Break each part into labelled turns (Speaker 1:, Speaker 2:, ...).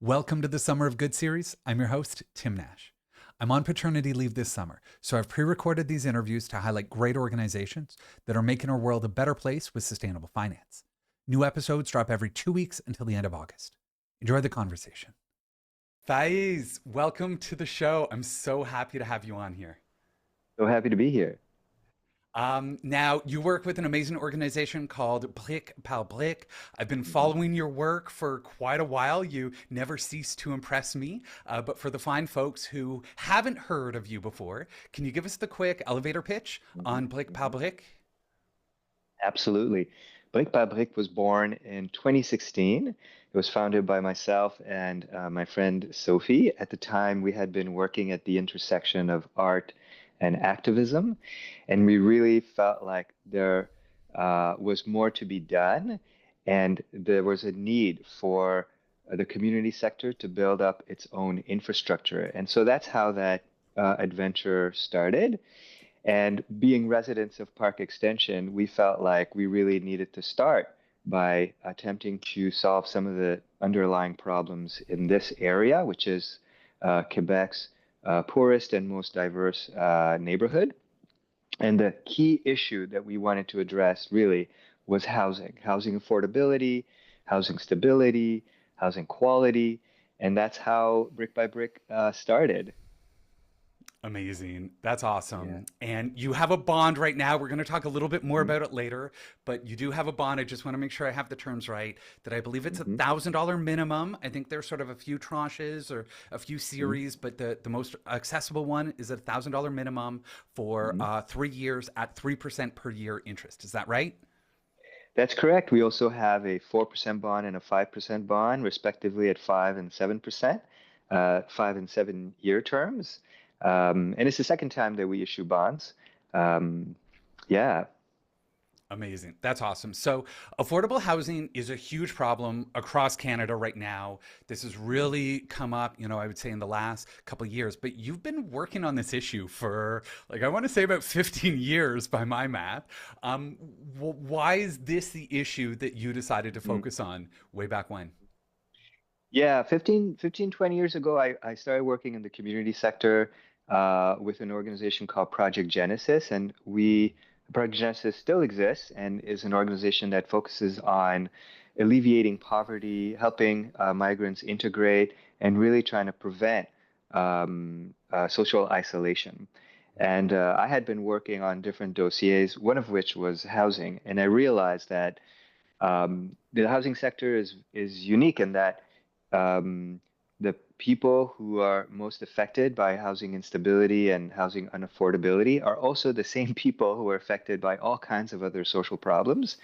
Speaker 1: Welcome to the Summer of Good series. I'm your host, Tim Nash. I'm on paternity leave this summer, so I've pre recorded these interviews to highlight great organizations that are making our world a better place with sustainable finance. New episodes drop every 2 weeks until the end of August. Enjoy the conversation. Faiz, welcome to the show. I'm so happy to have you on here.
Speaker 2: So happy to be here.
Speaker 1: Now, you work with an amazing organization called Brique. I've been following your work for quite a while. You never cease to impress me. But for the fine folks who haven't heard of you before, can you give us the quick elevator pitch
Speaker 2: Mhm,
Speaker 1: on
Speaker 2: mhm.
Speaker 1: Brique?
Speaker 2: Absolutely. Brique was born in 2016. It was founded by myself and my friend Sophie. At the time, we had been working at the intersection of art and activism, and we really felt like there was more to be done, and there was a need for the community sector to build up its own infrastructure. And so that's how that adventure started. And being residents of Park Extension, we felt like we really needed to start by attempting to solve some of the underlying problems in this area, which is Quebec's poorest and most diverse neighborhood. And the key issue that we wanted to address really was housing affordability, housing stability, housing quality. And that's how Brick by Brick started.
Speaker 1: Amazing. That's
Speaker 2: Yeah.
Speaker 1: awesome. And you have a bond right now. We're going to talk a little bit more
Speaker 2: Mhm.
Speaker 1: about it later, but you do have a bond. I just want to make sure I have the terms right. That I believe it's a
Speaker 2: Mhm.
Speaker 1: $1,000 minimum. I think there's sort of a few tranches or a few
Speaker 2: Mhm.
Speaker 1: series, but the most accessible one is a $1,000 minimum for
Speaker 2: Mhm.
Speaker 1: 3 years at 3% per year interest. Is that right?
Speaker 2: That's correct. We also have a 4% bond and a 5% bond, respectively, at 5 and 7%, 5 and 7 year terms. And it's the second time that we issue bonds. Um, yeah.
Speaker 1: Amazing. That's awesome. So, affordable housing is a huge problem across Canada right now. This has
Speaker 2: Mhm.
Speaker 1: really come up, I would say in the last couple of years, but you've been working on this issue for, like, I want to say about 15 years by my math. Um, why is this the issue that you decided to
Speaker 2: Mhm.
Speaker 1: focus on way back when?
Speaker 2: Yeah, 20 years ago, I started working in the community sector with an organization called Project Genesis. And Project Genesis still exists and is an organization that focuses on alleviating poverty, helping migrants integrate, and really trying to prevent social isolation. And I had been working on different dossiers, one of which was housing. And I realized that the housing sector is unique in that um, the people who are most affected by housing instability and housing unaffordability are also the same people who are affected by all kinds of other social problems.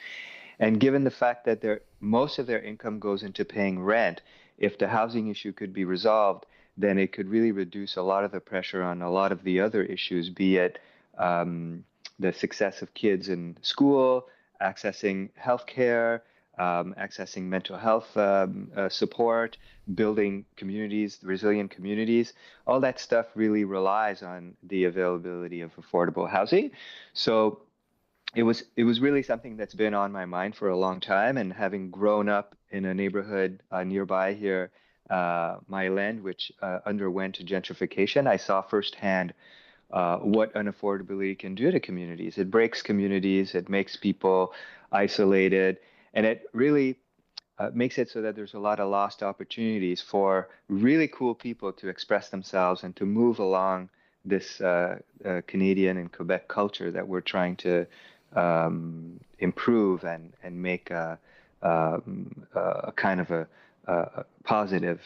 Speaker 2: And given the fact that most of their income goes into paying rent, if the housing issue could be resolved, then it could really reduce a lot of the pressure on a lot of the other issues, be it um, the success of kids in school, accessing healthcare, accessing mental health support, building communities, resilient communities. All that stuff really relies on the availability of affordable housing. So it was really something that's been on my mind for a long time, and having grown up in a neighborhood nearby here, my land, which underwent gentrification, I saw firsthand what unaffordability can do to communities. It breaks communities, it makes people isolated, and it really makes it so that there's a lot of lost opportunities for really cool people to express themselves and to move along this Canadian and Quebec culture that we're trying to improve and make a kind of a positive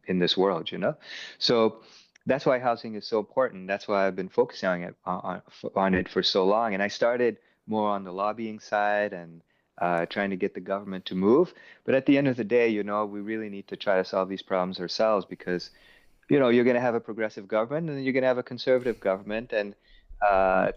Speaker 2: in this world, you know? So that's why housing is so important. That's why I've been focusing on it for so long. And I started more on the lobbying side and trying to get the government to move. But at the end of the day, we really need to try to solve these problems ourselves because, you're going to have a progressive government and then you're going to have a conservative government, and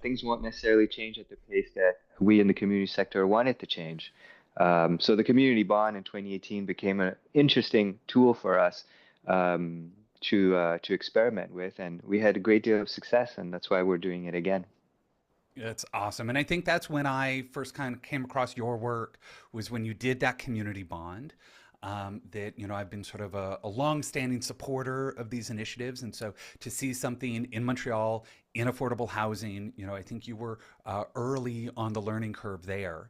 Speaker 2: things won't necessarily change at the pace that we in the community sector want it to change. So the community bond in 2018 became an interesting tool for us to experiment with, and we had a great deal of success, and that's why we're doing it again.
Speaker 1: That's awesome. And I think that's when I first kind of came across your work was when you did that community bond. that, I've been sort of a long-standing supporter of these initiatives. And so to see something in Montreal in affordable housing, I think you were early on the learning curve there.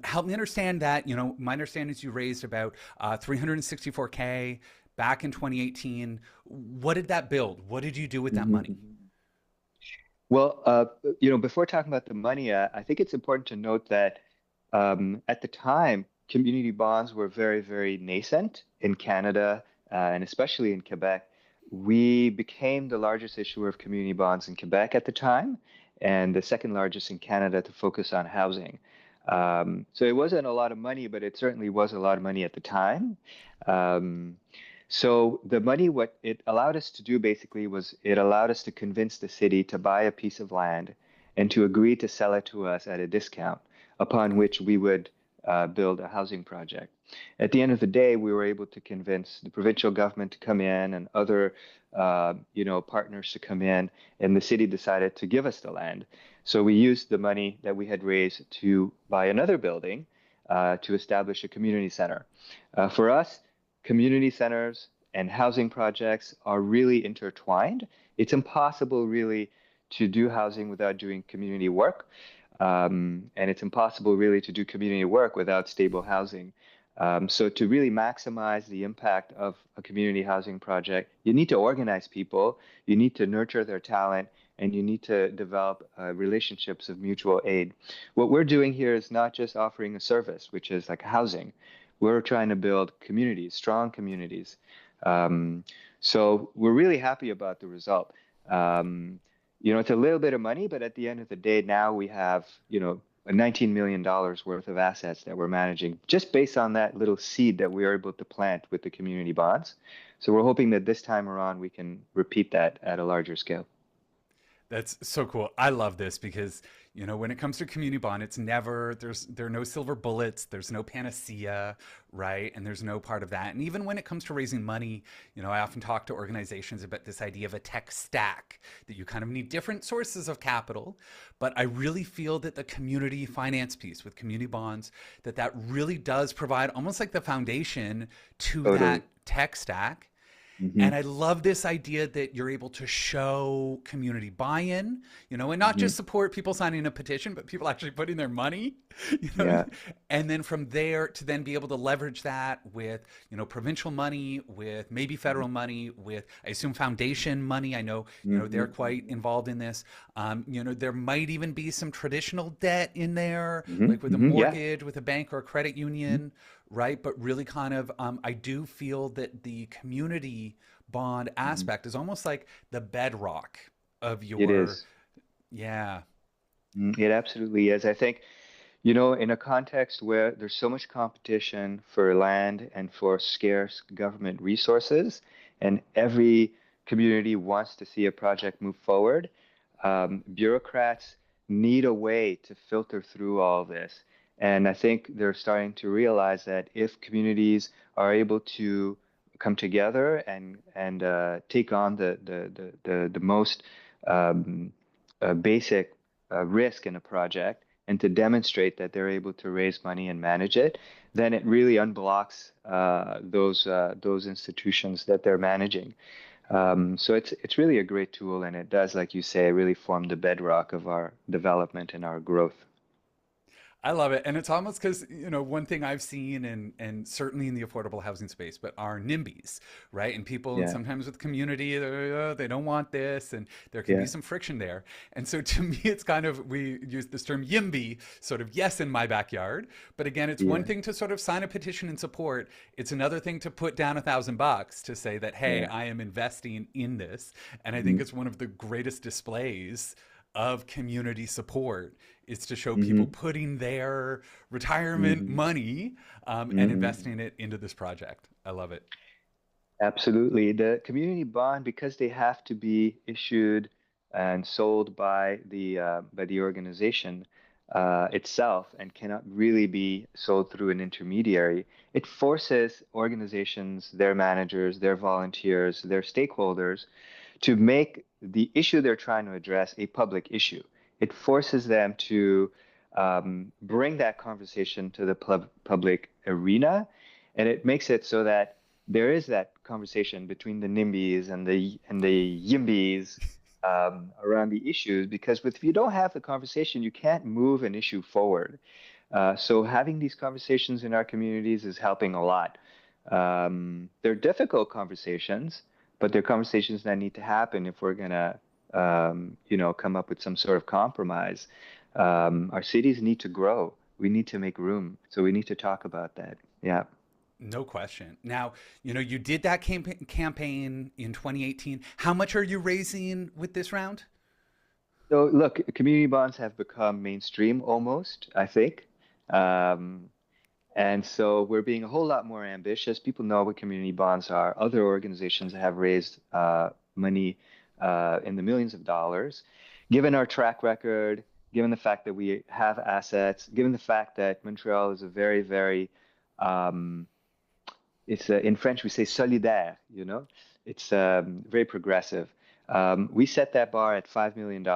Speaker 1: Help me understand that. My understanding is you raised about 364K back in 2018. What did that build? What did you do with that money?
Speaker 2: Mhm. Well, before talking about the money, I think it's important to note that at the time, community bonds were very, very nascent in Canada and especially in Quebec. We became the largest issuer of community bonds in Quebec at the time and the second largest in Canada to focus on housing. So it wasn't a lot of money, but it certainly was a lot of money at the time. Um, so the money, what it allowed us to do basically was it allowed us to convince the city to buy a piece of land and to agree to sell it to us at a discount, upon which we would build a housing project. At the end of the day, we were able to convince the provincial government to come in and other, partners to come in, and the city decided to give us the land. So we used the money that we had raised to buy another building to establish a community center. For us, community centers and housing projects are really intertwined. It's impossible, really, to do housing without doing community work. And it's impossible, really, to do community work without stable housing. So, to really maximize the impact of a community housing project, you need to organize people, you need to nurture their talent, and you need to develop relationships of mutual aid. What we're doing here is not just offering a service, which is like housing. We're trying to build communities, strong communities. Um, so we're really happy about the result. Um, it's a little bit of money, but at the end of the day, now we have, a $19 million worth of assets that we're managing just based on that little seed that we are able to plant with the community bonds. So we're hoping that this time around we can repeat that at a larger scale.
Speaker 1: That's so cool. I love this because, when it comes to community bond, it's never there are no silver bullets, there's no panacea, right? And there's no part of that. And even when it comes to raising money, I often talk to organizations about this idea of a tech stack that you kind of need different sources of capital, but I really feel that the community finance piece with community bonds that really does provide almost like the foundation to that
Speaker 2: Totally.
Speaker 1: tech stack.
Speaker 2: Hmm.
Speaker 1: And I love this idea that you're able to show community buy-in, and not
Speaker 2: Hmm.
Speaker 1: just support people signing a petition, but people actually putting their money, you know,
Speaker 2: Yeah.
Speaker 1: and then from there to then be able to leverage that with, provincial money, with maybe federal money, with, I assume, foundation money. I know, they're
Speaker 2: Hmm.
Speaker 1: quite involved in this. There might even be some traditional debt in there,
Speaker 2: Hmm.
Speaker 1: like with a
Speaker 2: Hmm. Yeah.
Speaker 1: mortgage, with a bank or a credit union, right? But really kind of, I do feel that the community bond
Speaker 2: Hmm.
Speaker 1: aspect is almost like the bedrock of
Speaker 2: It
Speaker 1: your,
Speaker 2: is.
Speaker 1: yeah.
Speaker 2: It absolutely is. I think, in a context where there's so much competition for land and for scarce government resources, and every community wants to see a project move forward, bureaucrats need a way to filter through all of this. And I think they're starting to realize that if communities are able to come together and take on the most um, basic risk in a project and to demonstrate that they're able to raise money and manage it, then it really unblocks those institutions that they're managing. So it's really a great tool, and it does, like you say, really form the bedrock of our development and our growth.
Speaker 1: I love it. And it's almost because, one thing I've seen and certainly in the affordable housing space, but are NIMBYs, right? And people, and
Speaker 2: Yeah,
Speaker 1: sometimes with community, they don't want this and there can be
Speaker 2: yeah,
Speaker 1: some friction there. And so to me, it's kind of, we use this term YIMBY, sort of yes in my backyard. But again, it's one
Speaker 2: yeah,
Speaker 1: thing to sort of sign a petition and support. It's another thing to put down $1,000 to say that, hey,
Speaker 2: yeah.
Speaker 1: I am investing in this. And I think
Speaker 2: Hmm.
Speaker 1: it's one of the greatest displays of community support is to show people
Speaker 2: Hmm.
Speaker 1: putting their retirement
Speaker 2: Hmm.
Speaker 1: money and
Speaker 2: Hmm.
Speaker 1: investing it into this project. I love it.
Speaker 2: Absolutely. The community bond, because they have to be issued and sold by the organization itself and cannot really be sold through an intermediary, it forces organizations, their managers, their volunteers, their stakeholders to make the issue they're trying to address a public issue. It forces them to bring that conversation to the public arena and it makes it so that there is that conversation between the NIMBYs and the YIMBYs around the issues. Because if you don't have the conversation, you can't move an issue forward. So having these conversations in our communities is helping a lot. They're difficult conversations, but they're conversations that need to happen if we're gonna, come up with some sort of compromise. Our cities need to grow. We need to make room. So we need to talk about that. Yeah.
Speaker 1: No question. Now, you did that campaign in 2018. How much are you raising with this round?
Speaker 2: So look, community bonds have become mainstream almost, I think. Um, And so we're being a whole lot more ambitious. People know what community bonds are. Other organizations have raised money in the millions of dollars. Given our track record, given the fact that we have assets, given the fact that Montreal is a very, very, um, in French we say solidaire, it's very progressive. We set that bar at $5 million.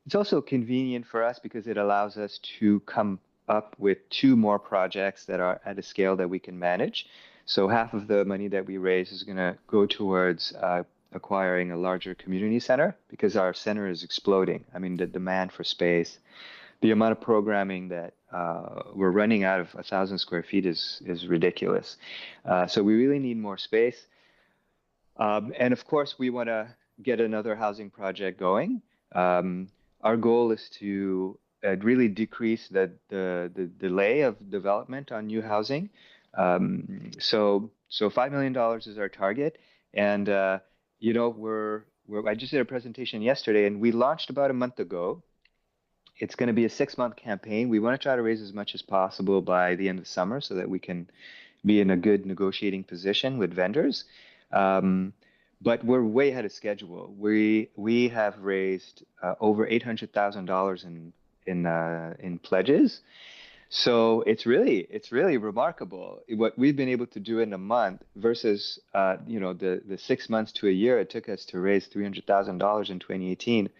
Speaker 2: It's also convenient for us because it allows us to come up with two more projects that are at a scale that we can manage. So half of the money that we raise is going to go towards acquiring a larger community center because our center is exploding. I mean, the demand for space, the amount of programming that we're running out of 1,000 square feet is ridiculous. So we really need more space. And of course, we want to get another housing project going. Our goal is to really decrease the delay of development on new housing. So $5 million is our target, and I just did a presentation yesterday, and we launched about a month ago. It's going to be a 6-month campaign. We want to try to raise as much as possible by the end of summer so that we can be in a good negotiating position with vendors. But we're way ahead of schedule. We have raised over $800,000 in pledges. So it's really remarkable what we've been able to do in a month versus the 6 months to a year it took us to raise $300,000 in 2018.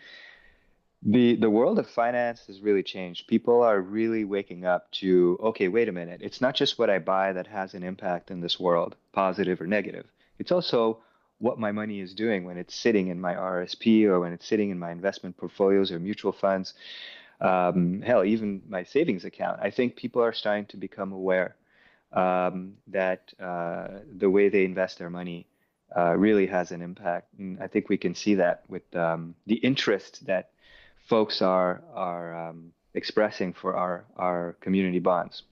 Speaker 2: The world of finance has really changed. People are really waking up to, okay, wait a minute. It's not just what I buy that has an impact in this world, positive or negative. It's also what my money is doing when it's sitting in my RSP or when it's sitting in my investment portfolios or mutual funds. Hell, even my savings account. I think people are starting to become aware that the way they invest their money really has an impact. And I think we can see that with the interest that folks are expressing for our community bonds.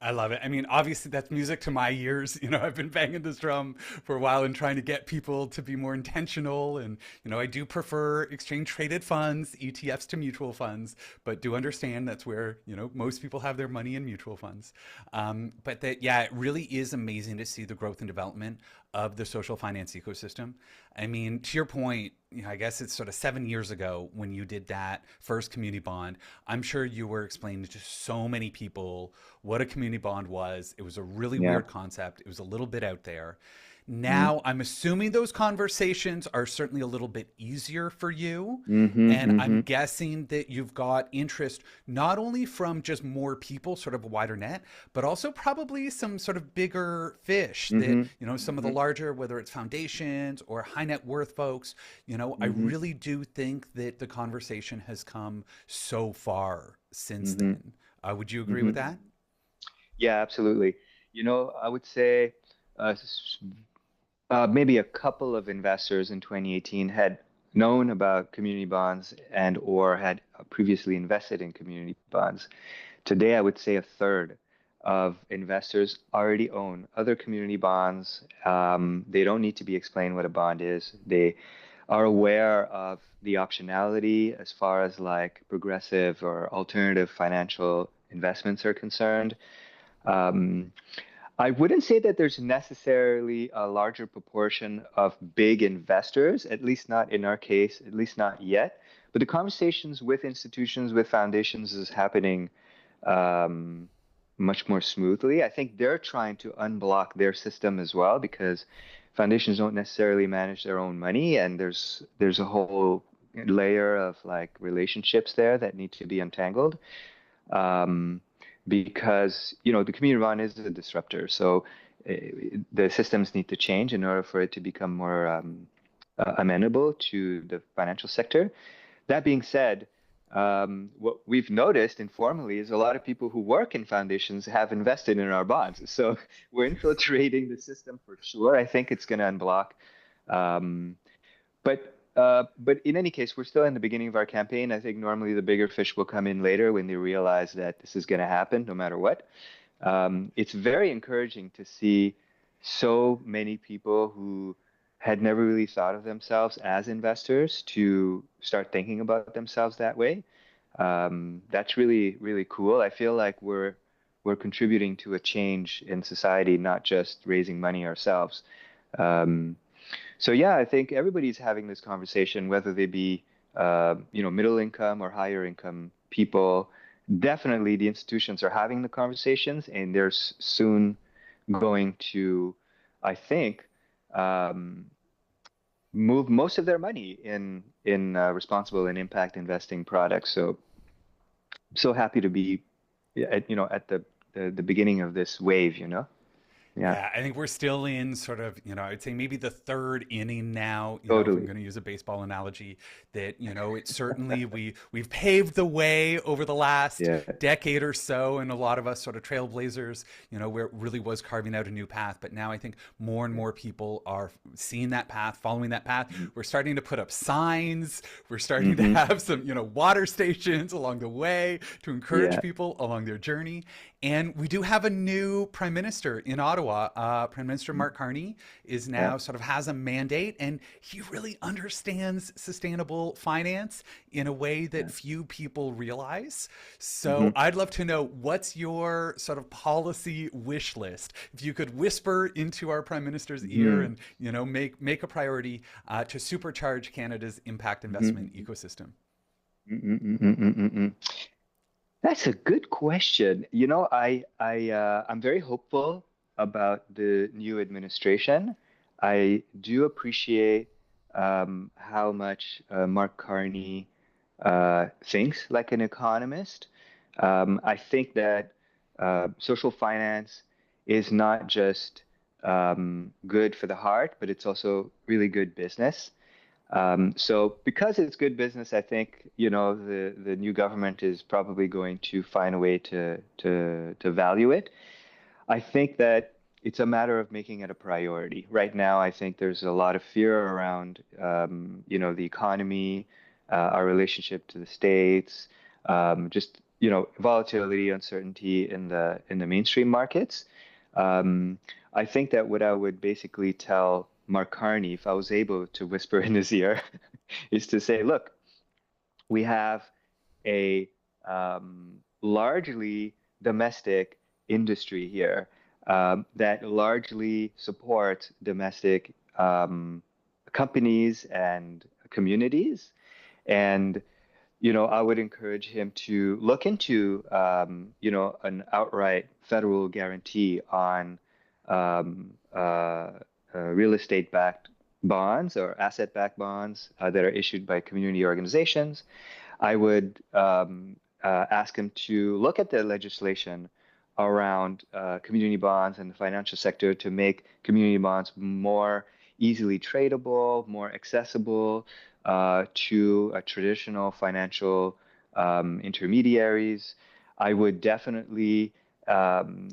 Speaker 1: I love it. I mean, obviously, that's music to my ears. I've been banging this drum for a while and trying to get people to be more intentional. And, I do prefer exchange traded funds, ETFs to mutual funds, but do understand that's where, most people have their money in mutual funds. But that, yeah, it really is amazing to see the growth and development of the social finance ecosystem. I mean, to your point, I guess it's sort of 7 years ago when you did that first community bond. I'm sure you were explaining to so many people what a community bond was. It was a really
Speaker 2: Yeah.
Speaker 1: weird concept. It was a little bit out there.
Speaker 2: Mm-hmm.
Speaker 1: Now, I'm assuming those conversations are certainly a little bit easier for you. And I'm
Speaker 2: Mm-hmm.
Speaker 1: guessing that you've got interest not only from just more people, sort of a wider net, but also probably some sort of bigger fish that,
Speaker 2: Mm-hmm.
Speaker 1: some of the
Speaker 2: Mm-hmm.
Speaker 1: larger, whether it's foundations or high net worth folks, I
Speaker 2: Mm-hmm.
Speaker 1: really do think that the conversation has come so far since
Speaker 2: Mm-hmm.
Speaker 1: then. Would you agree with
Speaker 2: Mm-hmm.
Speaker 1: that?
Speaker 2: Yeah, absolutely. I would say maybe a couple of investors in 2018 had known about community bonds and or had previously invested in community bonds. Today, I would say a third of investors already own other community bonds. They don't need to be explained what a bond is. They are aware of the optionality as far as like progressive or alternative financial investments are concerned. Um, I wouldn't say that there's necessarily a larger proportion of big investors, at least not in our case, at least not yet. But the conversations with institutions, with foundations is happening um, much more smoothly. I think they're trying to unblock their system as well because foundations don't necessarily manage their own money, and there's a whole layer of like relationships there that need to be untangled. Um, because the community bond is a disruptor. So uh, the systems need to change in order for it to become more amenable to the financial sector. That being said, what we've noticed informally is a lot of people who work in foundations have invested in our bonds. So we're infiltrating the system for sure. I think it's going to unblock. Um, but in any case, we're still in the beginning of our campaign. I think normally the bigger fish will come in later when they realize that this is going to happen no matter what. It's very encouraging to see so many people who had never really thought of themselves as investors to start thinking about themselves that way. That's really, really cool. I feel like we're contributing to a change in society, not just raising money ourselves. Um, so yeah, I think everybody's having this conversation, whether they be middle income or higher income people. Definitely, the institutions are having the conversations, and they're soon going to, I think, um, move most of their money in responsible and impact investing products. So so happy to be at the beginning of this wave. Yeah,
Speaker 1: Yeah, I think we're still in sort of, I'd say maybe the third inning now, if I'm
Speaker 2: totally.
Speaker 1: going to use a baseball analogy, that, it's certainly we've paved the way over the last
Speaker 2: Yeah.
Speaker 1: decade or so, and a lot of us sort of trailblazers, where it really was carving out a new path. But now I think more and more people are seeing that path, following that path. We're starting to put up signs, we're starting to
Speaker 2: Mm-hmm.
Speaker 1: have some, water stations along the way to encourage
Speaker 2: Yeah.
Speaker 1: people along their journey. And we do have a new prime minister in Ottawa. Prime Minister Mark Carney is
Speaker 2: Yeah.
Speaker 1: now sort of has a mandate, and he really understands sustainable finance in a way that
Speaker 2: Yeah.
Speaker 1: few people realize. So
Speaker 2: Mm-hmm.
Speaker 1: I'd love to know, what's your sort of policy wish list? If you could whisper into our prime minister's ear
Speaker 2: Mm-hmm.
Speaker 1: and make a priority to supercharge Canada's impact investment
Speaker 2: Mm-hmm.
Speaker 1: ecosystem.
Speaker 2: Mm-mm-mm-mm-mm-mm. That's a good question. I'm very hopeful about the new administration. I do appreciate how much Mark Carney thinks like an economist. I think that social finance is not just good for the heart, but it's also really good business. So because it's good business, I think, the new government is probably going to find a way to value it. I think that it's a matter of making it a priority. Right now, I think there's a lot of fear around, the economy, our relationship to the states, just, volatility, uncertainty in the mainstream markets. Um, I think that what I would basically tell Mark Carney, if I was able to whisper in his ear, is to say, look, we have a largely domestic industry here that largely supports domestic companies and communities. And I would encourage him to look into, an outright federal guarantee on um, uh, real estate-backed bonds or asset-backed bonds that are issued by community organizations. I would ask him to look at the legislation around community bonds and the financial sector to make community bonds more easily tradable, more accessible to traditional financial intermediaries. I would definitely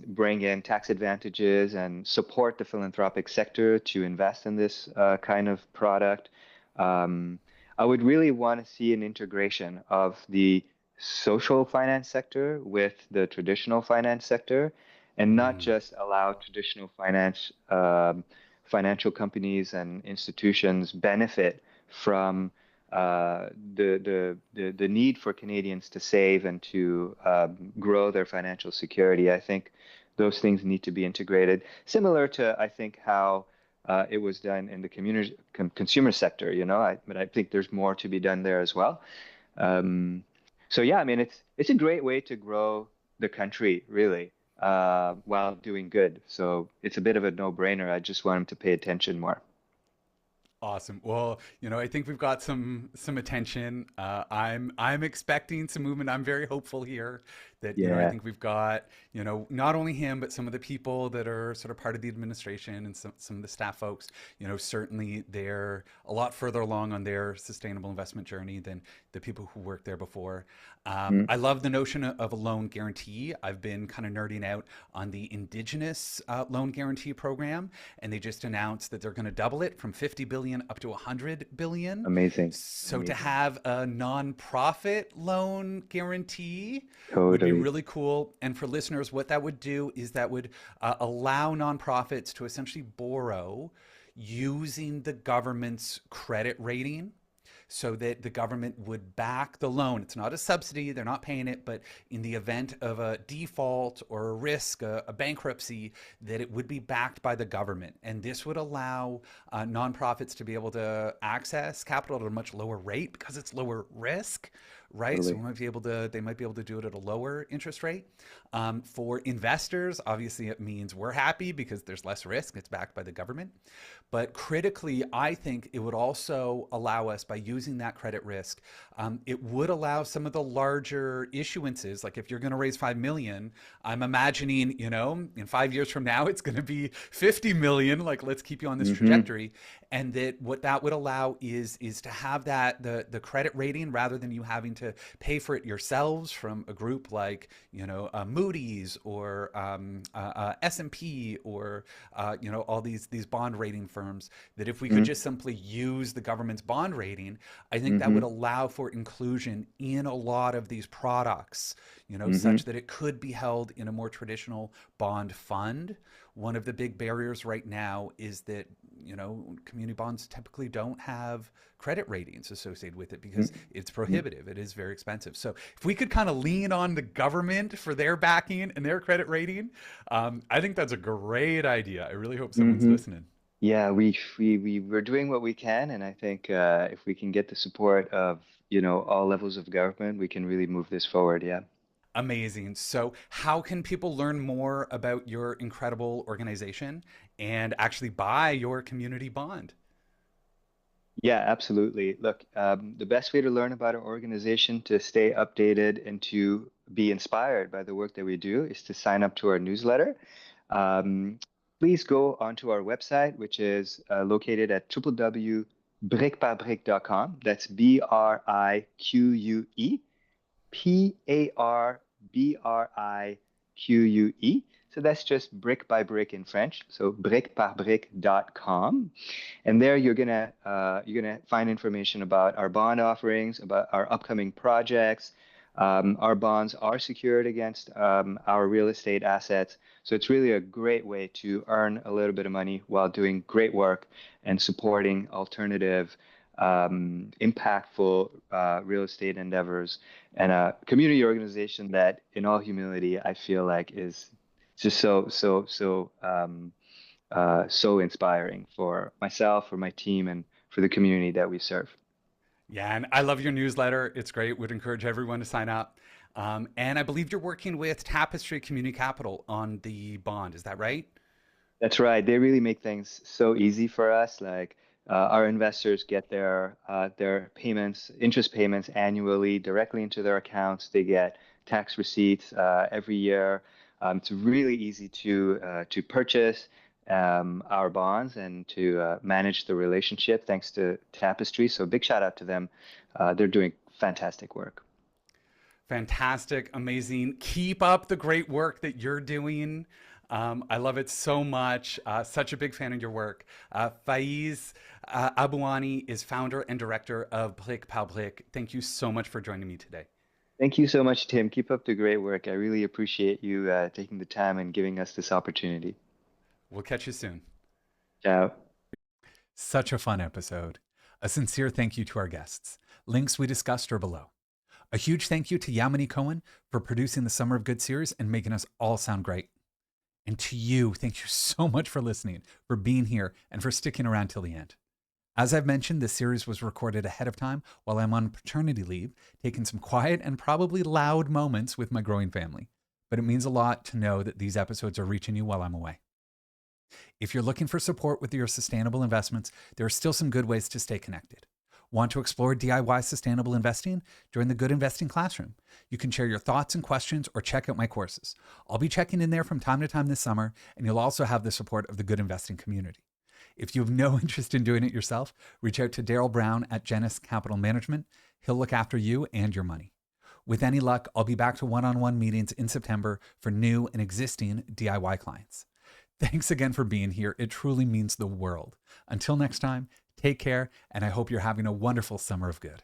Speaker 2: bring in tax advantages and support the philanthropic sector to invest in this kind of product. Um, I would really want to see an integration of the social finance sector with the traditional finance sector, and not
Speaker 1: Mm.
Speaker 2: just allow traditional financial companies and institutions benefit from the need for Canadians to save and to grow their financial security. I think those things need to be integrated, similar to I think how it was done in the consumer sector. But I think there's more to be done there as well. Um, so yeah, I mean it's a great way to grow the country, really, while doing good. So it's a bit of a no-brainer. I just want him to pay attention more.
Speaker 1: Awesome. Well, I think we've got some attention. I'm expecting some movement. I'm very hopeful here that I
Speaker 2: Yeah.
Speaker 1: think we've got not only him but some of the people that are sort of part of the administration and some of the staff folks. Certainly they're a lot further along on their sustainable investment journey than the people who worked there before.
Speaker 2: Mm,
Speaker 1: I love the notion of a loan guarantee. I've been kind of nerding out on the Indigenous loan guarantee program, and they just announced that they're going to double it from 50 billion up to 100 billion.
Speaker 2: amazing.
Speaker 1: So to
Speaker 2: Amazing.
Speaker 1: have a nonprofit loan guarantee would be
Speaker 2: Totally.
Speaker 1: really cool. And for listeners, what that would do is that would allow nonprofits to essentially borrow using the government's credit rating so that the government would back the loan. It's not a subsidy, they're not paying it, but in the event of a default or a risk, a bankruptcy, that it would be backed by the government. And this would allow nonprofits to be able to access capital at a much lower rate because it's lower risk, right? So
Speaker 2: Totally.
Speaker 1: they might be able to do it at a lower interest rate. For investors, obviously it means we're happy because there's less risk. It's backed by the government. But critically, I think it would also allow us, by using that credit risk, it would allow some of the larger issuances. Like if you're going to raise 5 million, I'm imagining, in 5 years from now, it's going to be 50 million. Like, let's keep you on this
Speaker 2: Hmm.
Speaker 1: trajectory. And that what that would allow is to have that the credit rating, rather than you having to pay for it yourselves from a group like Moody's or S&P or all these bond rating firms. That if we could
Speaker 2: Hmm.
Speaker 1: just simply use the government's bond rating, I think that would
Speaker 2: Hmm.
Speaker 1: allow for inclusion in a lot of these products,
Speaker 2: Hmm.
Speaker 1: such that it could be held in a more traditional bond fund. One of the big barriers right now is that community bonds typically don't have credit ratings associated with it because it's
Speaker 2: Hmm.
Speaker 1: prohibitive. It is very expensive. So if we could kind of lean on the government for their backing and their credit rating, I think that's a great idea. I really hope someone's
Speaker 2: Hmm.
Speaker 1: listening.
Speaker 2: Yeah, we're doing what we can, and I think if we can get the support of, all levels of government, we can really move this forward. Yeah.
Speaker 1: Amazing. So, how can people learn more about your incredible organization and actually buy your community bond?
Speaker 2: Yeah, absolutely. Look, the best way to learn about our organization, to stay updated and to be inspired by the work that we do, is to sign up to our newsletter. Um, Please go onto our website, which is located at www.briqueparbrique.com. That's BriqueParbrique. So that's just brick by brick in French. So briqueparbrique.com. And there you're gonna find information about our bond offerings, about our upcoming projects. Our bonds are secured against our real estate assets, so it's really a great way to earn a little bit of money while doing great work and supporting alternative, impactful real estate endeavors and a community organization that, in all humility, I feel like is just so inspiring for myself, for my team, and for the community that we serve.
Speaker 1: Yeah, and I love your newsletter. It's great. Would encourage everyone to sign up. And I believe you're working with Tapestry Community Capital on the bond. Is that right?
Speaker 2: That's right. They really make things so easy for us. Like our investors get their payments, interest payments annually directly into their accounts. They get tax receipts every year. It's really easy to purchase our bonds and to manage the relationship thanks to Tapestry. So big shout out to them. They're doing fantastic work.
Speaker 1: Fantastic, amazing. Keep up the great work that you're doing. I love it so much. Such a big fan of your work. Faiz Abhuani is founder and director of Brique Par Brique. Thank you so much for joining me today.
Speaker 2: Thank you so much, Tim. Keep up the great work. I really appreciate you taking the time and giving us this opportunity.
Speaker 1: We'll catch you soon.
Speaker 2: Ciao.
Speaker 1: Such a fun episode. A sincere thank you to our guests. Links we discussed are below. A huge thank you to Yamini Cohen for producing the Summer of Good series and making us all sound great. And to you, thank you so much for listening, for being here, and for sticking around till the end. As I've mentioned, this series was recorded ahead of time while I'm on paternity leave, taking some quiet and probably loud moments with my growing family. But it means a lot to know that these episodes are reaching you while I'm away. If you're looking for support with your sustainable investments, there are still some good ways to stay connected. Want to explore DIY sustainable investing? Join the Good Investing Classroom. You can share your thoughts and questions or check out my courses. I'll be checking in there from time to time this summer, and you'll also have the support of the Good Investing community. If you have no interest in doing it yourself, reach out to Daryl Brown at Genesis Capital Management. He'll look after you and your money. With any luck, I'll be back to one-on-one meetings in September for new and existing DIY clients. Thanks again for being here. It truly means the world. Until next time, take care, and I hope you're having a wonderful summer of good.